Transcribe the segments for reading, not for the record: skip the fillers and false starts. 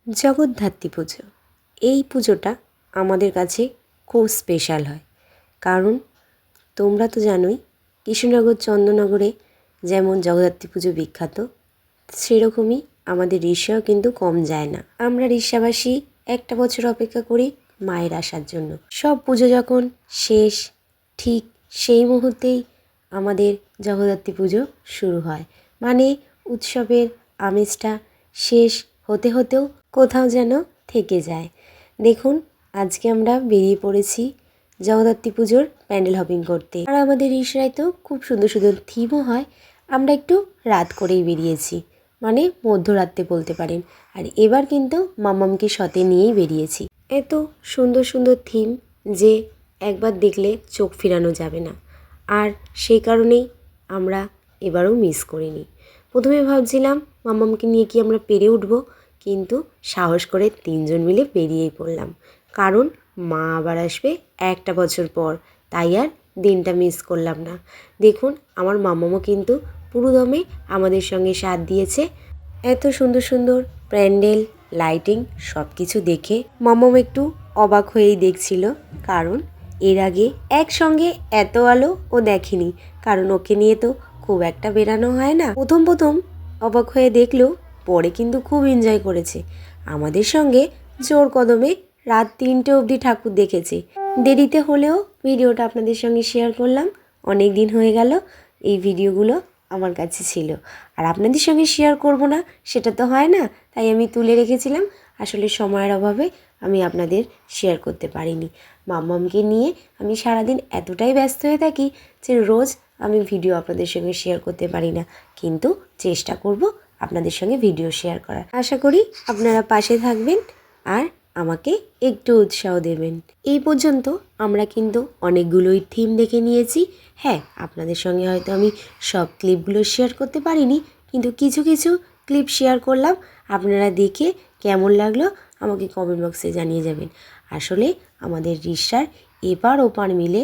জগদ্ধাত্রী পুজো, এই পুজোটা আমাদের কাছে খুব স্পেশাল হয়। কারণ তোমরা তো জানোই কৃষ্ণনগর চন্দননগরে যেমন জগদ্ধাত্রী পুজো বিখ্যাত, সেরকমই আমাদের রিষাও কিন্তু কম যায় না। আমরা রিষাবাসী একটা বছর অপেক্ষা করি মায়ের আসার জন্য। সব পুজো যখন শেষ, ঠিক সেই মুহূর্তেই আমাদের জগদ্ধাত্রী পুজো শুরু হয়। মানে উৎসবের আমেজটা শেষ হতে হতেও কোথাও যেন থেকে যায়। দেখুন, আজকে আমরা বেরিয়ে পড়েছি জগদ্ধাত্রী পুজোর প্যান্ডেল হপিং করতে। আর আমাদের রিষরায় তো খুব সুন্দর সুন্দর থিমও হয়। আমরা একটু রাত করেই বেরিয়েছি, মানে মধ্যরাত্রে বলতে পারেন। আর এবার কিন্তু মাম্মামকে সাথে নিয়েই বেরিয়েছি। এত সুন্দর সুন্দর থিম যে একবার দেখলে চোখ ফিরানো যাবে না। আর সেই কারণেই আমরা এবারও মিস করিনি। প্রথমে ভাবছিলাম মাম্মামকে নিয়ে কি আমরা পেরে উঠব, কিন্তু সাহস করে তিনজন মিলে বেরিয়েই পড়লাম। কারণ মা আবার আসবে একটা বছর পর, তাই আর দিনটা মিস করলাম না। দেখুন, আমার মাম্মামও কিন্তু পুরোদমে আমাদের সঙ্গে সাথ দিয়েছে। এত সুন্দর সুন্দর প্যান্ডেল, লাইটিং সব কিছু দেখে মাম্মাম একটু অবাক হয়েই দেখছিল। কারণ এর আগে একসঙ্গে এত আলো ও দেখেনি, কারণ ওকে নিয়ে তো খুব একটা বেরানো হয় না। প্রথম প্রথম অবাক হয়ে দেখলেও পরে কিন্তু খুব এনজয় করেছে। আমাদের সঙ্গে জোর কদমে রাত 3টে অবধি ঠাকুর দেখেছে। দেরিতে হলেও ভিডিওটা আপনাদের সঙ্গে শেয়ার করলাম। অনেক দিন হয়ে গেল এই ভিডিওগুলো আমার কাছে ছিল, আর আপনাদের সঙ্গে শেয়ার করব না সেটা তো হয় না, তাই আমি তুলে রেখেছিলাম। আসলে সময়ের অভাবে আমি আপনাদের শেয়ার করতে পারিনি। মাম্মামকে নিয়ে আমি সারাদিন এতটাই ব্যস্ত হয়ে থাকি যে রোজ আমি ভিডিও আপনাদের সঙ্গে শেয়ার করতে পারি না, কিন্তু চেষ্টা করব আপনাদের সঙ্গে ভিডিও শেয়ার করার। আশা করি আপনারা পাশে থাকবেন আর আমাকে একটু উৎসাহ দেবেন। এই পর্যন্ত আমরা কিন্তু অনেকগুলোই থিম দেখে নিয়েছি। হ্যাঁ, আপনাদের সঙ্গে হয়তো আমি সব ক্লিপগুলো শেয়ার করতে পারিনি, কিন্তু কিছু কিছু ক্লিপ শেয়ার করলাম। আপনারা দেখে কেমন লাগলো আমাকে কমেন্ট বক্সে জানিয়ে যাবেন। আসলে আমাদের রিষার এপার ওপার মিলে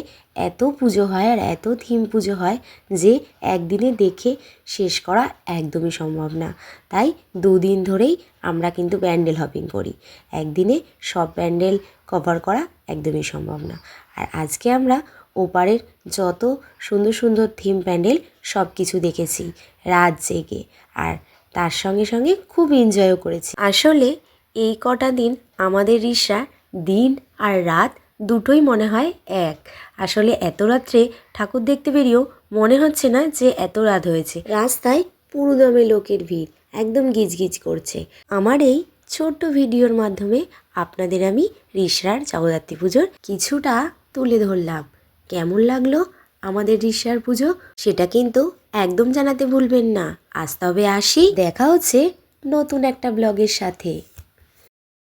এত পুজো হয় আর এত থিম পুজো হয় যে একদিনে দেখে শেষ করা একদমই সম্ভব না। তাই দুদিন ধরেই আমরা কিন্তু প্যান্ডেল হপিং করি। একদিনে সব প্যান্ডেল কভার করা একদমই সম্ভব না। আর আজকে আমরা ওপারের যত সুন্দর সুন্দর থিম প্যান্ডেল সব কিছু দেখেছি রাত জেগে, আর তার সঙ্গে সঙ্গে খুব এনজয়ও করেছি। আসলে এই কটা দিন আমাদের রিষা দিন আর রাত দুটোই মনে হয় এক। আসলে এত রাত্রে ঠাকুর দেখতে বেরিয়েও মনে হচ্ছে না যে এত রাত হয়েছে। রাস্তায় পুরোদমে লোকের ভিড়, একদম গিজগিজ করছে। আমার এই ছোট্ট ভিডিওর মাধ্যমে আপনাদের আমি রিষার জগদ্ধাত্রী পুজোর কিছুটা তুলে ধরলাম। কেমন লাগলো আমাদের রিষার পুজো সেটা কিন্তু একদম জানাতে ভুলবেন না। আজ তবে আসি, দেখা হচ্ছে নতুন একটা ব্লগের সাথে।